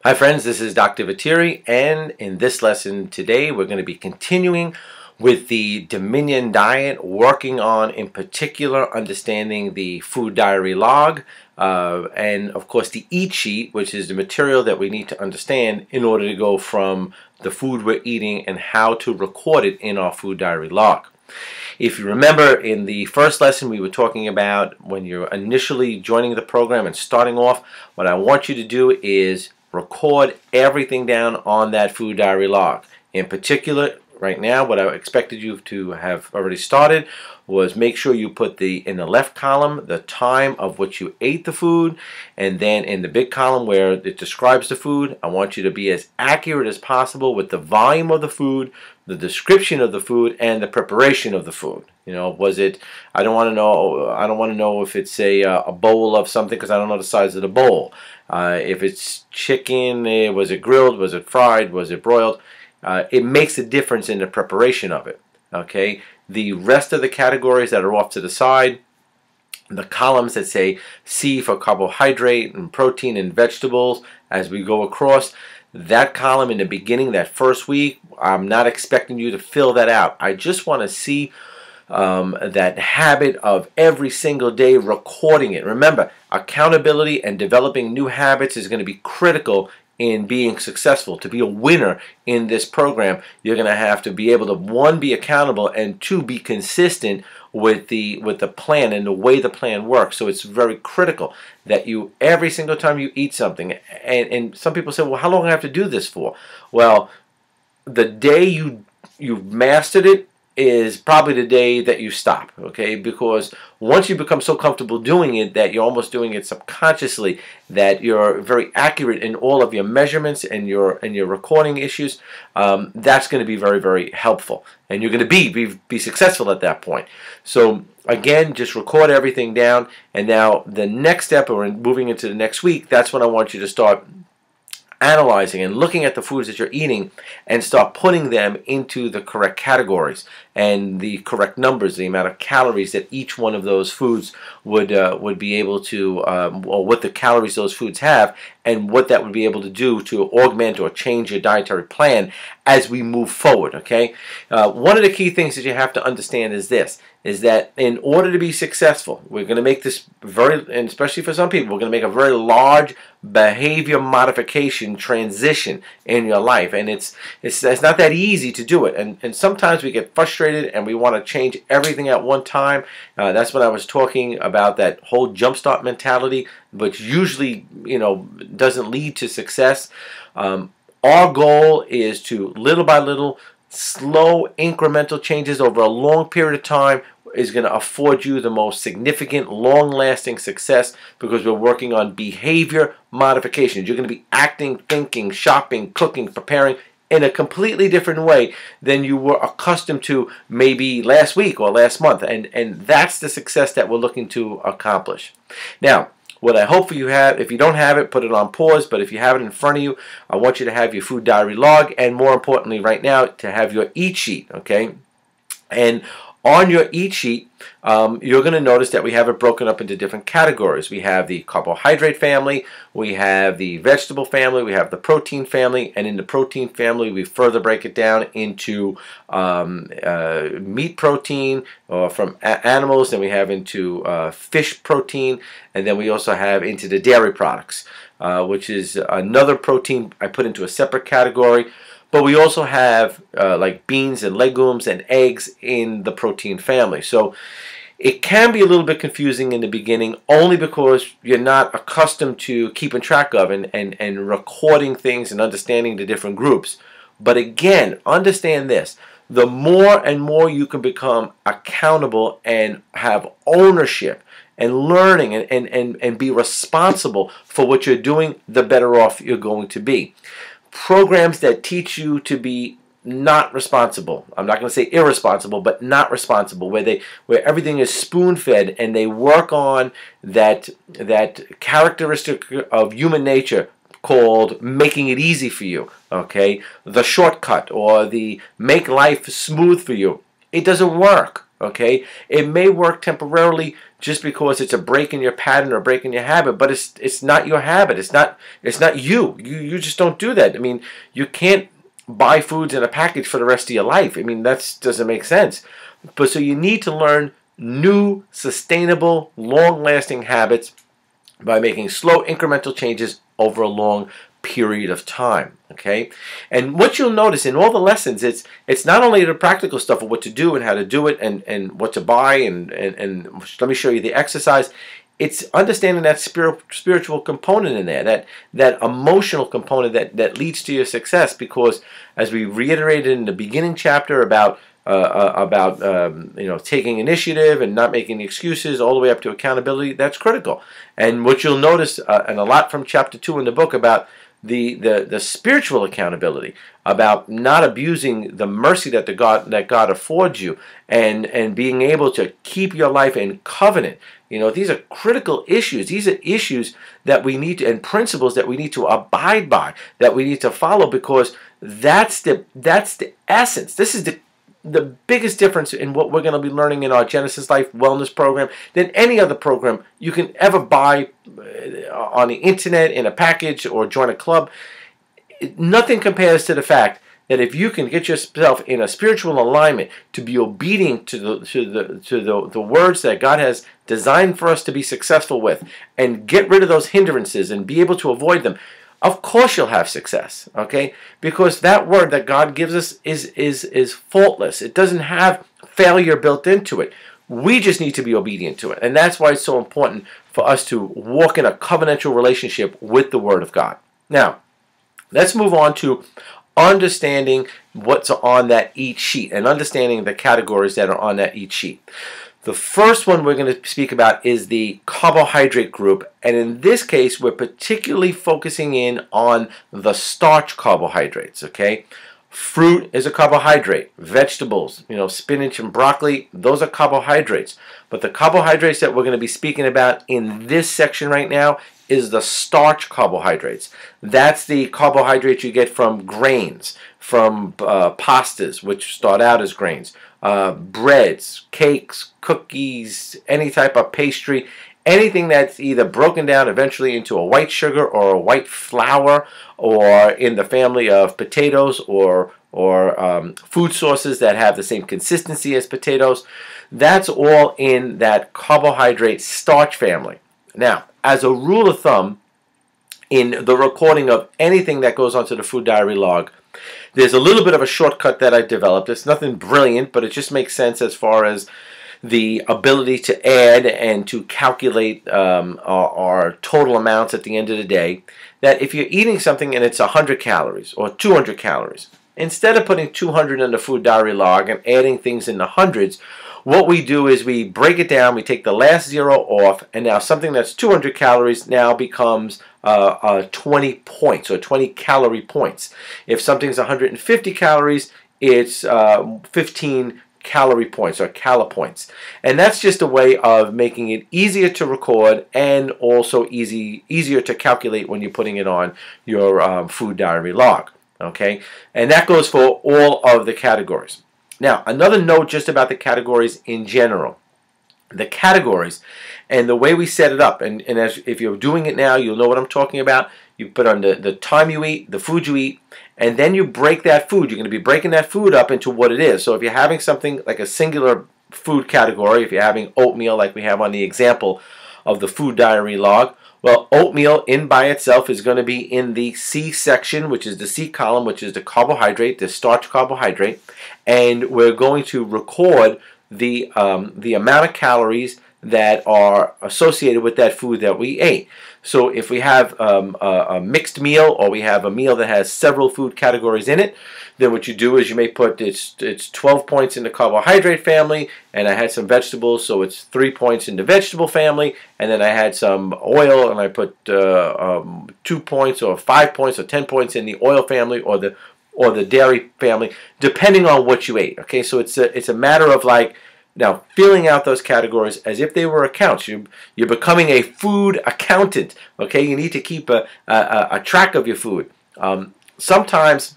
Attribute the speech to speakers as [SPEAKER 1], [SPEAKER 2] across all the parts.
[SPEAKER 1] Hi friends, this is Dr. Vatiri, and in this lesson today we're going to be continuing with the Dominion diet, working on in particular understanding the food diary log and of course the eat sheet, which is the material that we need to understand in order to go from the food we're eating and how to record it in our food diary log. If you remember, in the first lesson we were talking about when you're initially joining the program and starting off, what I want you to do is record everything down on that food diary log. In particular, right now, what I expected you to have already started was make sure you put in the left column the time of which you ate the food, and then in the big column where it describes the food, I want you to be as accurate as possible with the volume of the food, the description of the food, and the preparation of the food. You know, was it? I don't want to know if it's a bowl of something because I don't know the size of the bowl. If it's chicken, was it grilled? Was it fried? Was it broiled? It makes a difference in the preparation of it. Okay. The rest of the categories that are off to the side, the columns that say C for carbohydrate and protein and vegetables, as we go across, that column in the beginning, that first week, I'm not expecting you to fill that out. I just want to see that habit of every single day recording it. Remember, accountability and developing new habits is going to be critical in being successful. To be a winner in this program, you're going to have to be able to, one, be accountable, and two, be consistent with the plan and the way the plan works. So it's very critical that you, every single time you eat something, and some people say, well, how long do I have to do this for? Well, the day you've mastered it is probably the day that you stop, okay? Because once you become so comfortable doing it that you're almost doing it subconsciously, that you're very accurate in all of your measurements and your recording issues, that's going to be very, very helpful, and you're going to be successful at that point. So again, just record everything down, and now the next step, or moving into the next week, that's when I want you to start analyzing and looking at the foods that you're eating and start putting them into the correct categories and the correct numbers, the amount of calories that each one of those foods would be able to, or what the calories those foods have, and what that would be able to do to augment or change your dietary plan as we move forward, okay? One of the key things that you have to understand is this, is that in order to be successful, we're going to make this and especially for some people, we're going to make a very large behavior modification transition in your life, and it's not that easy to do it, and sometimes we get frustrated and we want to change everything at one time. That's when I was talking about that whole jumpstart mentality, which usually, you know, doesn't lead to success. Our goal is to, little by little, slow incremental changes over a long period of time is going to afford you the most significant, long-lasting success, because we're working on behavior modifications. You're going to be acting, thinking, shopping, cooking, preparing in a completely different way than you were accustomed to maybe last week or last month, and that's the success that we're looking to accomplish. Now, what I hope for you have, if you don't have it, put it on pause, but if you have it in front of you, I want you to have your food diary log, and more importantly right now, to have your eat sheet, okay? And on your eat sheet, you're going to notice that we have it broken up into different categories. We have the carbohydrate family, we have the vegetable family, we have the protein family, and in the protein family we further break it down into meat protein from animals, then we have into fish protein, and then we also have into the dairy products, which is another protein I put into a separate category. But we also have like beans and legumes and eggs in the protein family. So it can be a little bit confusing in the beginning, only because you're not accustomed to keeping track of and recording things and understanding the different groups. But again, understand this. The more and more you can become accountable and have ownership and learning and be responsible for what you're doing, the better off you're going to be. Programs that teach you to be not responsible, I'm not going to say irresponsible, but not responsible, where everything is spoon-fed, and they work on that characteristic of human nature called making it easy for you, okay? The shortcut, or the make life smooth for you. It doesn't work, okay? It may work temporarily just because it's a break in your pattern or break in your habit, but it's not your habit. It's not you. You just don't do that. I mean, you can't buy foods in a package for the rest of your life. I mean, that doesn't make sense. But so you need to learn new, sustainable, long-lasting habits by making slow, incremental changes over a long period of time. Okay, and what you'll notice in all the lessons, it's not only the practical stuff of what to do and how to do it and what to buy and let me show you the exercise. It's understanding that spiritual component in there, that emotional component that leads to your success. Because as we reiterated in the beginning chapter about taking initiative and not making excuses, all the way up to accountability, that's critical. And what you'll notice, and a lot from chapter 2 in the book, about the spiritual accountability, about not abusing the mercy that God affords you, and being able to keep your life in covenant. These are critical issues. These are issues that we need to, and principles that we need to abide by, that we need to follow, because that's the essence. This is the biggest difference in what we're going to be learning in our Genesis Life Wellness program than any other program you can ever buy on the internet, in a package, or join a club. Nothing compares to the fact that if you can get yourself in a spiritual alignment to be obedient to the words that God has designed for us to be successful with, and get rid of those hindrances and be able to avoid them, of course you'll have success, okay? Because that word that God gives us is faultless. It doesn't have failure built into it. We just need to be obedient to it. And that's why it's so important for us to walk in a covenantal relationship with the Word of God. Now, let's move on to understanding what's on that eat sheet and understanding the categories that are on that eat sheet. The first one we're going to speak about is the carbohydrate group, and in this case we're particularly focusing in on the starch carbohydrates, okay? Fruit is a carbohydrate. Vegetables, spinach and broccoli, those are carbohydrates. But the carbohydrates that we're going to be speaking about in this section right now is the starch carbohydrates. That's the carbohydrates you get from grains, from pastas, which start out as grains, breads, cakes, cookies, any type of pastry, anything that's either broken down eventually into a white sugar or a white flour, or in the family of potatoes or food sources that have the same consistency as potatoes. That's all in that carbohydrate starch family. Now, as a rule of thumb, in the recording of anything that goes onto the food diary log, there's a little bit of a shortcut that I developed. It's nothing brilliant, but it just makes sense as far as the ability to add and to calculate our total amounts at the end of the day. That if you're eating something and it's 100 calories or 200 calories, instead of putting 200 in the food diary log and adding things in the hundreds, what we do is we break it down, we take the last zero off, and now something that's 200 calories now becomes 20 points or 20 calorie points. If something's 150 calories, it's 15 calorie points or calopoints. And that's just a way of making it easier to record and also easier to calculate when you're putting it on your food diary log. Okay, and that goes for all of the categories. Now, another note just about the categories in general. The categories and the way we set it up, and if you're doing it now, you'll know what I'm talking about. You put on the time you eat, the food you eat, and then you break that food. You're going to be breaking that food up into what it is. So if you're having something like a singular food category, if you're having oatmeal like we have on the example of the food diary log, well, oatmeal in by itself is going to be in the C section, which is the C column, which is the carbohydrate, the starch carbohydrate, and we're going to record the amount of calories that are associated with that food that we ate. So if we have a mixed meal, or we have a meal that has several food categories in it, then what you do is you may put it's 12 points in the carbohydrate family, and I had some vegetables, so it's 3 points in the vegetable family, and then I had some oil, and I put 2 points or 5 points or 10 points in the oil family or the dairy family, depending on what you ate. Okay, so it's a matter of like, now, filling out those categories as if they were accounts. You're becoming a food accountant, okay? You need to keep a track of your food. Sometimes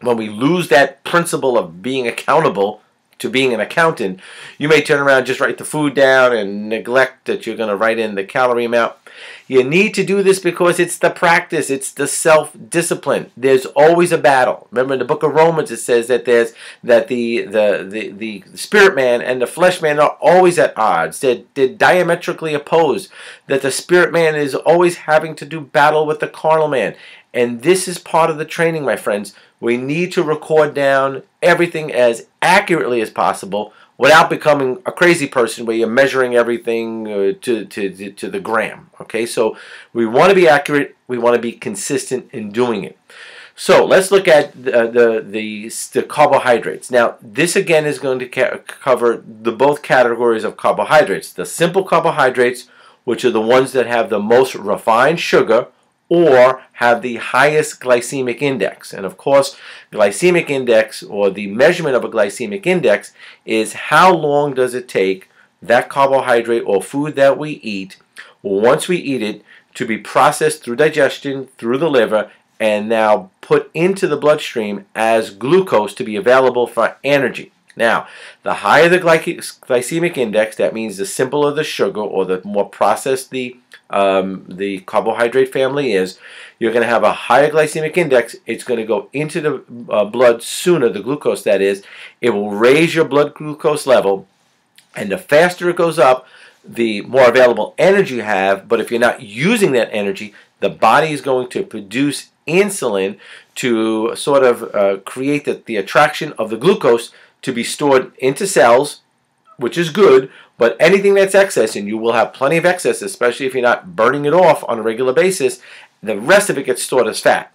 [SPEAKER 1] when we lose that principle of being accountable to being an accountant, you may turn around and just write the food down and neglect that you're going to write in the calorie amount. You need to do this because it's the practice, it's the self-discipline. There's always a battle. Remember in the book of Romans it says that the spirit man and the flesh man are always at odds. They're diametrically opposed. That the spirit man is always having to do battle with the carnal man. And this is part of the training, my friends. We need to record down everything as accurately as possible without becoming a crazy person where you're measuring everything to the gram. Okay, so we want to be accurate. We want to be consistent in doing it. So let's look at the carbohydrates. Now, this again is going to cover both categories of carbohydrates. The simple carbohydrates, which are the ones that have the most refined sugar or have the highest glycemic index. And of course, glycemic index, or the measurement of a glycemic index, is how long does it take that carbohydrate or food that we eat, once we eat it, to be processed through digestion, through the liver, and now put into the bloodstream as glucose to be available for energy. Now, the higher the glycemic index, that means the simpler the sugar or the more processed the carbohydrate family is, you're going to have a higher glycemic index. It's going to go into the blood sooner, the glucose that is. It will raise your blood glucose level, and the faster it goes up, the more available energy you have. But if you're not using that energy, the body is going to produce insulin to sort of create the attraction of the glucose to be stored into cells, which is good, but anything that's excess, and you will have plenty of excess, especially if you're not burning it off on a regular basis, the rest of it gets stored as fat.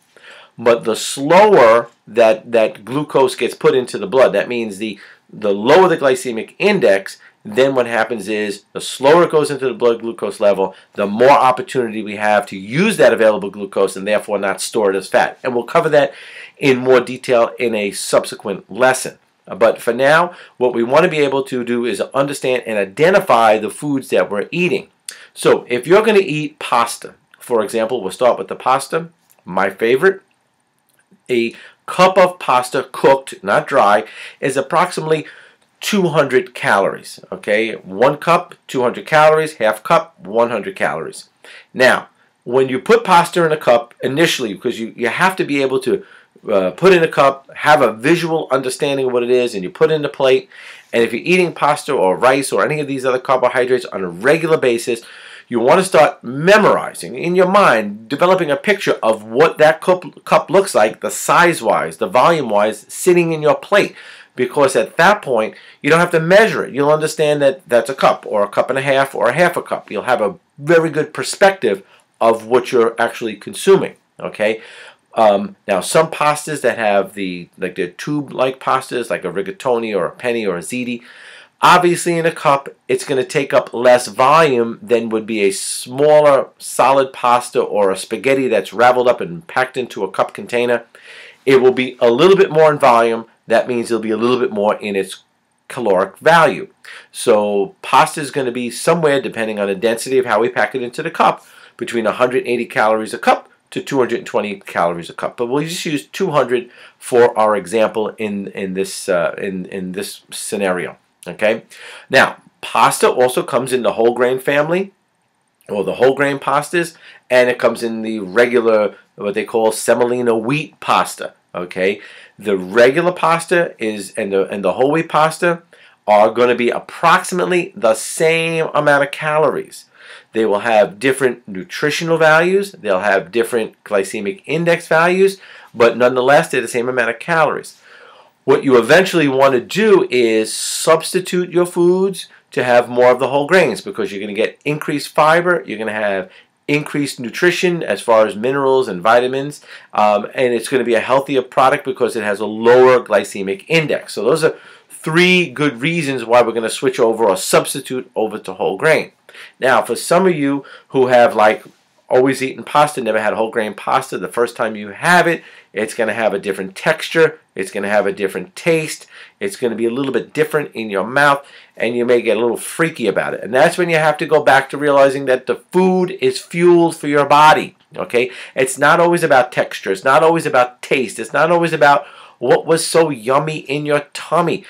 [SPEAKER 1] But the slower that glucose gets put into the blood, that means the lower the glycemic index, then what happens is the slower it goes into the blood glucose level, the more opportunity we have to use that available glucose and therefore not store it as fat. And we'll cover that in more detail in a subsequent lesson. But for now, what we want to be able to do is understand and identify the foods that we're eating. So if you're going to eat pasta, for example, we'll start with the pasta, my favorite. A cup of pasta cooked, not dry, is approximately 200 calories. Okay, 1 cup, 200 calories, half cup, 100 calories. Now, when you put pasta in a cup initially, because you have to be able to put in a cup, have a visual understanding of what it is, and you put it in the plate. And if you're eating pasta or rice or any of these other carbohydrates on a regular basis, you want to start memorizing in your mind, developing a picture of what that cup looks like, the size-wise, the volume-wise, sitting in your plate. Because at that point, you don't have to measure it. You'll understand that that's a cup or a cup and a half or a half a cup. You'll have a very good perspective of what you're actually consuming. Okay. Now, some pastas that have they're tube-like pastas, like a rigatoni or a penne or a ziti, obviously in a cup, it's going to take up less volume than would be a smaller solid pasta or a spaghetti that's raveled up and packed into a cup container. It will be a little bit more in volume. That means it'll be a little bit more in its caloric value. So pasta is going to be somewhere, depending on the density of how we pack it into the cup, between 180 calories a cup to 220 calories a cup. But we'll just use 200 for our example in this scenario. Okay. Now, pasta also comes in the whole grain family, or the whole grain pastas, and it comes in the regular, what they call semolina wheat pasta. Okay. The regular pasta and the whole wheat pasta are going to be approximately the same amount of calories. They will have different nutritional values. They'll have different glycemic index values, but nonetheless, they're the same amount of calories. What you eventually want to do is substitute your foods to have more of the whole grains, because you're going to get increased fiber, you're going to have increased nutrition as far as minerals and vitamins, and it's going to be a healthier product because it has a lower glycemic index. So those are 3 good reasons why we're going to switch over or substitute over to whole grain. Now, for some of you who have always eaten pasta, never had whole grain pasta, the first time you have it, it's going to have a different texture, it's going to have a different taste, it's going to be a little bit different in your mouth, and you may get a little freaky about it. And that's when you have to go back to realizing that the food is fuel for your body. Okay? It's not always about texture, it's not always about taste, it's not always about what was so yummy in your tummy.